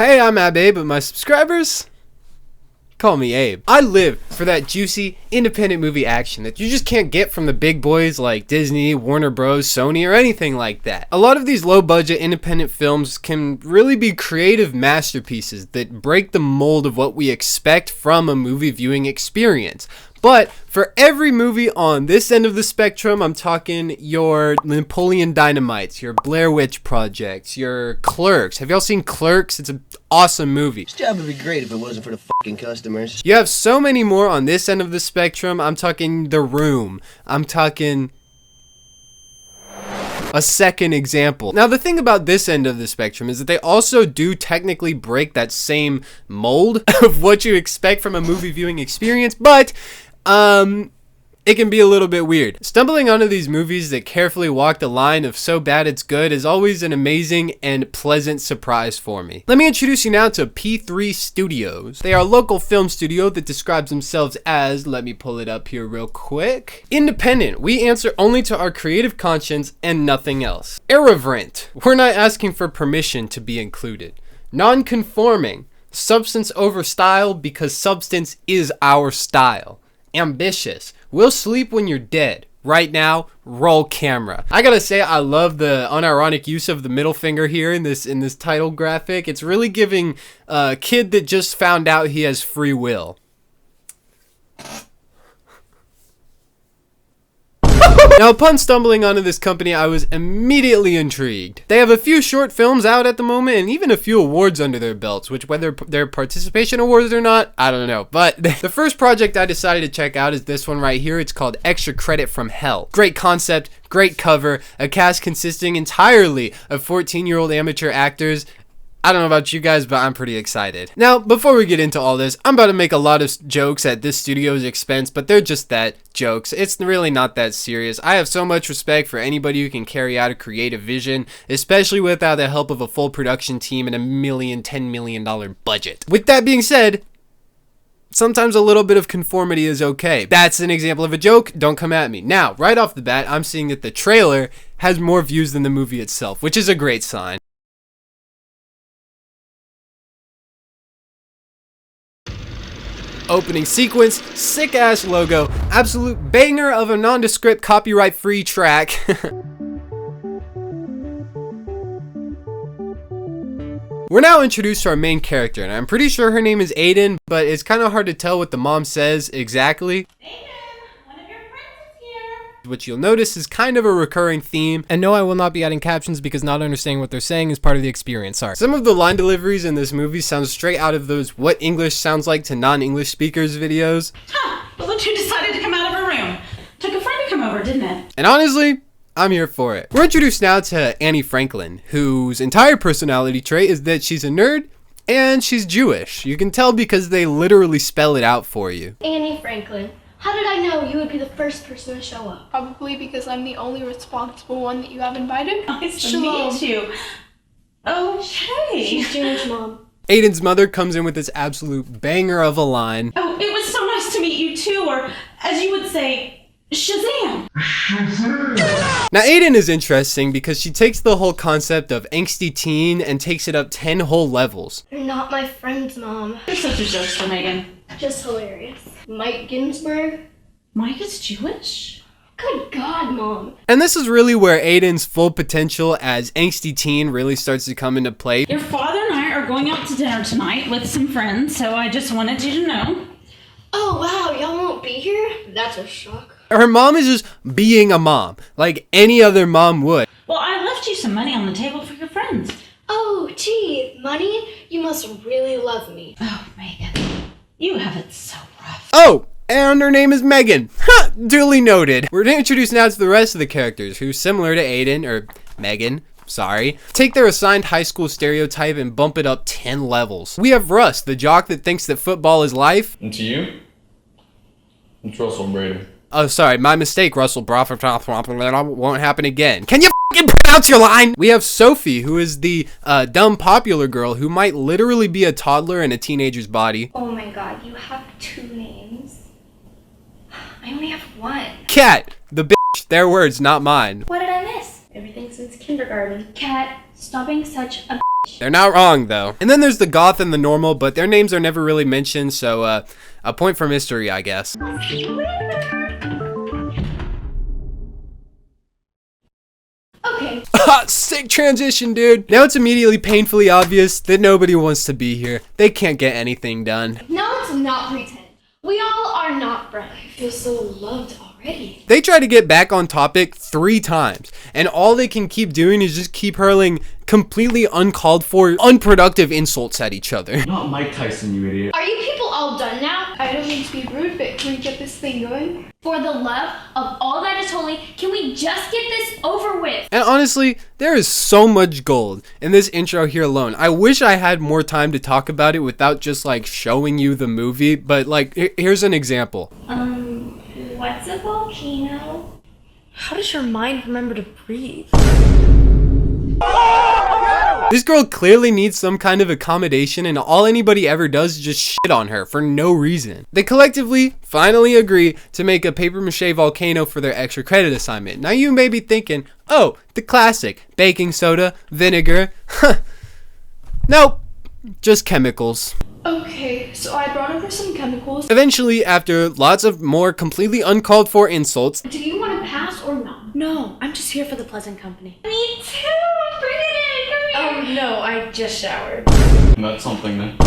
Hey, I'm Abe, but my subscribers call me Abe. I live for that juicy, independent movie action that you just can't get from the big boys like Disney, Warner Bros, Sony, or anything like that. A lot of these low-budget independent films can really be creative masterpieces that break the mold of what we expect from a movie viewing experience. But for every movie on this end of the spectrum, I'm talking your Napoleon Dynamites, your Blair Witch Projects, your Clerks. Have y'all seen Clerks? It's an awesome movie. This job would be great if it wasn't for the fucking customers. You have so many more on this end of the spectrum. I'm talking The Room. I'm talking a second example. Now, the thing about this end of the spectrum is that they also do technically break that same mold of what you expect from a movie viewing experience, but it can be a little bit weird. Stumbling onto these movies that carefully walk the line of so bad it's good is always an amazing and pleasant surprise for me. Let me introduce you now to P3 Studios. They are a local film studio that describes themselves as, let me pull it up here real quick, independent. We answer only to our creative conscience and nothing else. Irreverent. We're not asking for permission to be included. Non-conforming. Substance over style because substance is our style. Ambitious. We'll sleep when you're dead. Right now, roll camera. I gotta say, I love the unironic use of the middle finger here in this title graphic. It's really giving a kid that just found out he has free will. Now, upon stumbling onto this company, I was immediately intrigued. They have a few short films out at the moment and even a few awards under their belts, which whether they're participation awards or not, I don't know. But the first project I decided to check out is this one right here. It's called Extra Credit from Hell. Great concept, great cover, a cast consisting entirely of 14-year-old amateur actors. I don't know about you guys, but I'm pretty excited. Now, before we get into all this, I'm about to make a lot of jokes at this studio's expense, but they're just that, jokes. It's really not that serious. I have so much respect for anybody who can carry out a creative vision, especially without the help of a full production team and $10 million budget. With that being said, sometimes a little bit of conformity is okay. That's an example of a joke. Don't come at me. Now, right off the bat, I'm seeing that the trailer has more views than the movie itself, which is a great sign. Opening sequence, sick ass logo, absolute banger of a nondescript copyright free track. We're now introduced to our main character, and I'm pretty sure her name is Aiden, but it's kind of hard to tell what the mom says exactly. Which you'll notice is kind of a recurring theme. And no, I will not be adding captions because not understanding what they're saying is part of the experience. Sorry. Some of the line deliveries in this movie sound straight out of those what English sounds like to non-English speakers videos. Huh, well, look who decided to come out of her room. Took a friend to come over, didn't it? And honestly, I'm here for it. We're introduced now to Annie Franklin, whose entire personality trait is that she's a nerd and she's Jewish. You can tell because they literally spell it out for you. Annie Franklin. How did I know you would be the first person to show up? Probably because I'm the only responsible one that you have invited. Nice to meet you. Okay. She's Junior's mom. Aiden's mother comes in with this absolute banger of a line. Oh, it was so nice to meet you too, or as you would say, Shazam. Now, Aiden is interesting because she takes the whole concept of angsty teen and takes it up 10 whole levels. You're not my friend's mom. You're such a jokester, Megan. Just hilarious. Mike Ginsburg? Mike is Jewish? Good God, Mom. And this is really where Aiden's full potential as angsty teen really starts to come into play. Your father and I are going out to dinner tonight with some friends, so I just wanted you to know. Oh, wow, y'all won't be here? That's a shock. Her mom is just being a mom, like any other mom would. Well, I left you some money on the table for your friends. Oh, gee, money? You must really love me. Oh, Megan, you have it so rough. Oh, and her name is Megan. Ha! Duly noted. We're introduced now to the rest of the characters who, similar to Aiden, or Megan, sorry, take their assigned high school stereotype and bump it up 10 levels. We have Russ, the jock that thinks that football is life. And to you, it's Russell Brady. Oh, sorry, my mistake, Russell Broffer. Won't happen again. Can you f***ing pronounce your line? We have Sophie, who is the dumb popular girl who might literally be a toddler in a teenager's body. Oh my God, you have 2 names? I only have 1. Kat, the bitch. Their words, not mine. What did I miss? Everything since kindergarten. Kat, stop being such a They're not wrong, though. And then there's the goth and the normal, but their names are never really mentioned, so a point for mystery, I guess. Okay. Sick transition, dude. Now it's immediately painfully obvious that nobody wants to be here. They can't get anything done. Now let's not pretend. We all are not brown. I feel so loved already. They try to get back on topic 3 times, and all they can keep doing is just keep hurling completely uncalled for, unproductive insults at each other. Not Mike Tyson, you idiot. Are you people all done now? I don't mean to be rude, but can we get this thing going? For the love of all that is holy, can we just get this over with? And honestly, there is so much gold in this intro here alone. I wish I had more time to talk about it without just like showing you the movie, but like here's an example. What's a volcano? How does your mind remember to breathe? This girl clearly needs some kind of accommodation, and all anybody ever does is just shit on her for no reason. They collectively finally agree to make a paper mache volcano for their extra credit assignment. Now you may be thinking, oh, the classic, baking soda, vinegar. Nope, just chemicals. Okay, so I brought over some chemicals. Eventually, after lots of more completely uncalled for insults, Do you want to pass or not? No, I'm just here for the pleasant company. Me too! Bring it in! Come here! No, I just showered. That's something then.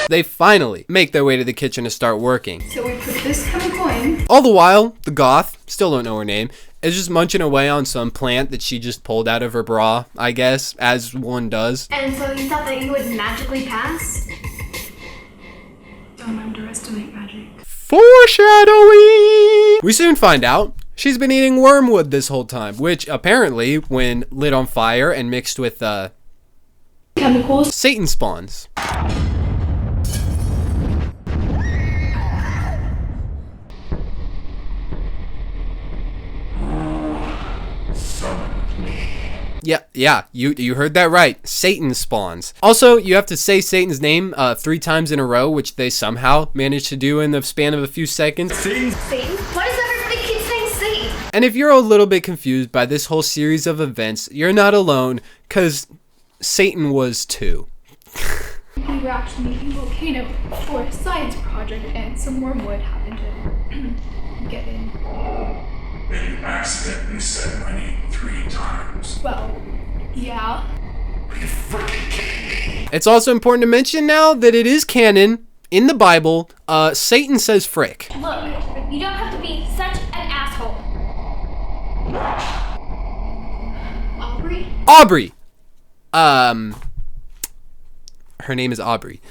they finally make their way to the kitchen to start working. So we put this chemical in. All the while, the goth, still don't know her name, is just munching away on some plant that she just pulled out of her bra, I guess, as one does. And so you thought that you would magically pass? Don't underestimate magic. Foreshadowing! We soon find out she's been eating wormwood this whole time, which apparently, when lit on fire and mixed with Chemicals. Satan spawns. Yeah, you heard that right. Satan spawns. Also, you have to say Satan's name 3 times in a row, which they somehow managed to do in the span of a few seconds. Satan? Why does everybody keep saying Satan? And if you're a little bit confused by this whole series of events, you're not alone, because Satan was too. We were actually making a volcano for a science project, and some wormwood happened to get in. And you accidentally said my name 3 times. Well, yeah. Are you freaking kidding me? It's also important to mention now that it is canon in the Bible. Satan says frick. Look, you don't have to be such an asshole. Aubrey? Aubrey. Her name is Aubrey.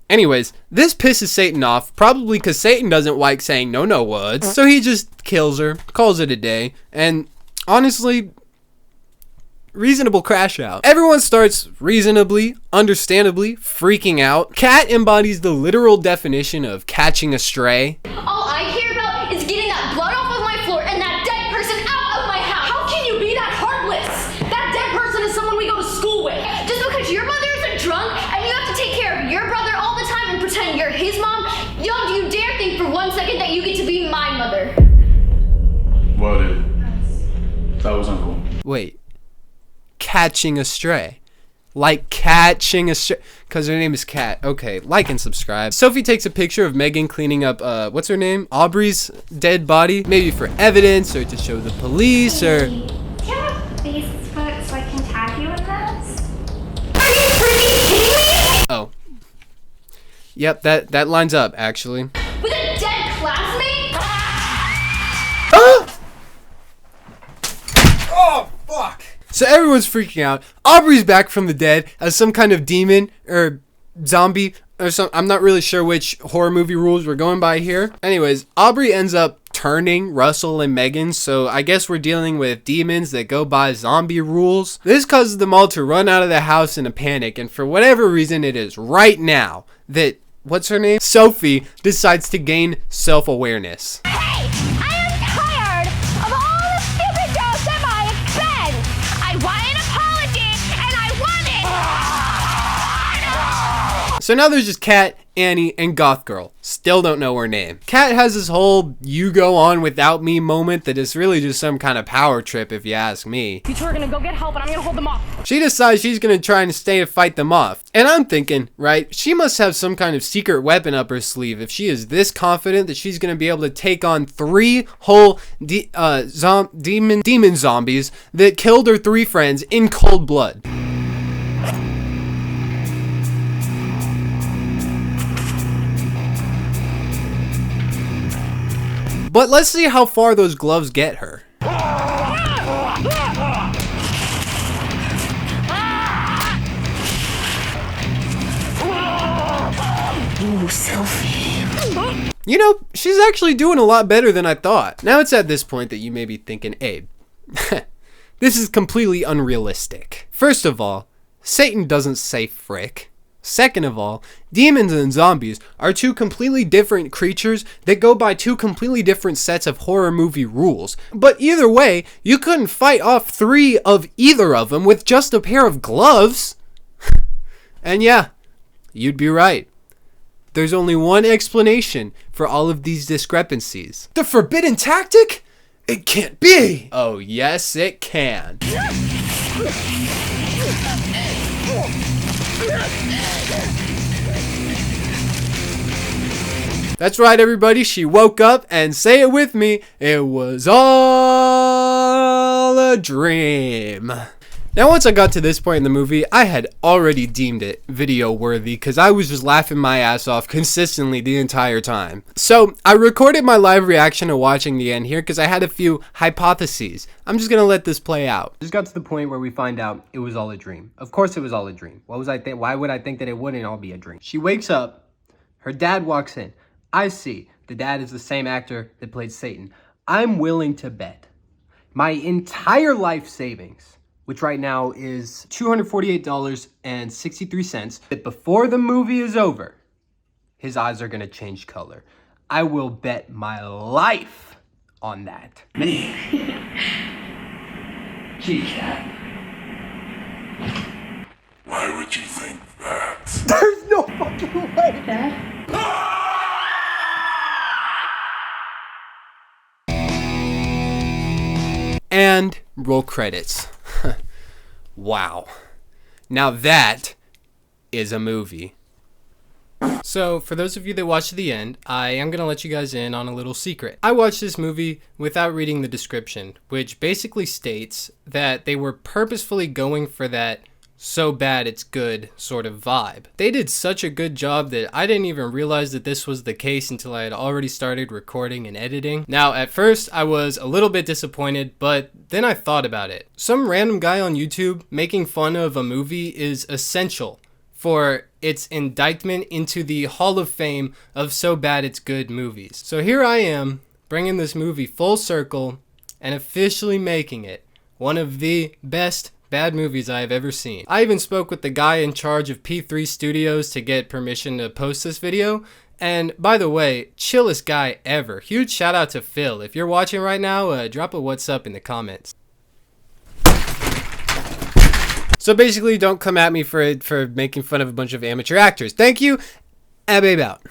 Anyways, this pisses Satan off, probably because Satan doesn't like saying no words, so he just kills her, calls it a day, and honestly, reasonable crash out. Everyone starts reasonably, understandably freaking out. Cat embodies the literal definition of catching a stray. All I care about is getting that blood off of my floor and that dead person out of my house. How can you be that heartless? That dead person is someone we go to school with. Just because your mother is a drunk and you have to take care of your brother all the time and pretend you're his mom, don't you dare think for 1 second that you get to be my mother. What did? That was uncool. Wait. Catching a stray. Like catching a stray. Because her name is Cat. Okay, like and subscribe. Sophie takes a picture of Megan cleaning up, what's her name? Aubrey's dead body. Maybe for evidence or to show the police or... Do you have Facebook so I can tag you in this? Are you freaking kidding me? Oh. Yep, that lines up, actually. With a dead classmate? Oh, fuck! So everyone's freaking out. Aubrey's back from the dead as some kind of demon or zombie or something. I'm not really sure which horror movie rules we're going by here. Anyways, Aubrey ends up turning Russell and Megan, so I guess we're dealing with demons that go by zombie rules. This causes them all to run out of the house in a panic, and for whatever reason it is right now that, what's her name? Sophie decides to gain self-awareness. Hey, I am tired of all the stupid jokes at my expense. I want an apology, and I want it. So now there's just Kat Annie, and Goth Girl. Still don't know her name. Kat has this whole you go on without me moment that is really just some kind of power trip if you ask me. You two are gonna go get help and I'm gonna hold them off. She decides she's gonna try and stay to fight them off. And I'm thinking, right, she must have some kind of secret weapon up her sleeve if she is this confident that she's gonna be able to take on 3 whole demon zombies that killed her 3 friends in cold blood. But let's see how far those gloves get her. Ooh, selfie. You know, she's actually doing a lot better than I thought. Now it's at this point that you may be thinking, Abe, this is completely unrealistic. First of all, Satan doesn't say frick. Second of all, demons and zombies are 2 completely different creatures that go by 2 completely different sets of horror movie rules. But either way, you couldn't fight off 3 of either of them with just a pair of gloves. And yeah, you'd be right. There's only one explanation for all of these discrepancies. The forbidden tactic? It can't be! Oh yes, it can. That's right, everybody. She woke up and say it with me. It was all a dream. Now, once I got to this point in the movie, I had already deemed it video worthy because I was just laughing my ass off consistently the entire time. So I recorded my live reaction to watching the end here because I had a few hypotheses. I'm just going to let this play out. Just got to the point where we find out it was all a dream. Of course it was all a dream. Why would I think that it wouldn't all be a dream? She wakes up. Her dad walks in. I see. The dad is the same actor that played Satan. I'm willing to bet my entire life savings, which right now is $248.63, that before the movie is over, his eyes are gonna change color. I will bet my life on that. Me? Gee, Cat. Why would you think that? There's no fucking way, Dad. And roll credits. Wow. Now that is a movie. So, for those of you that watched to the end, I am going to let you guys in on a little secret. I watched this movie without reading the description, which basically states that they were purposefully going for that so bad it's good sort of vibe. They did such a good job that I didn't even realize that this was the case until I had already started recording and editing. Now, at first, I was a little bit disappointed, but then I thought about it. Some random guy on YouTube making fun of a movie is essential for its indictment into the Hall of Fame of so bad it's good movies. So here I am, bringing this movie full circle and officially making it one of the best bad movies I have ever seen. I even spoke with the guy in charge of P3 Studios to get permission to post this video. And by the way, chillest guy ever. Huge shout out to Phil. If you're watching right now, drop a what's up in the comments. So basically, don't come at me for making fun of a bunch of amateur actors. Thank you. Abe out.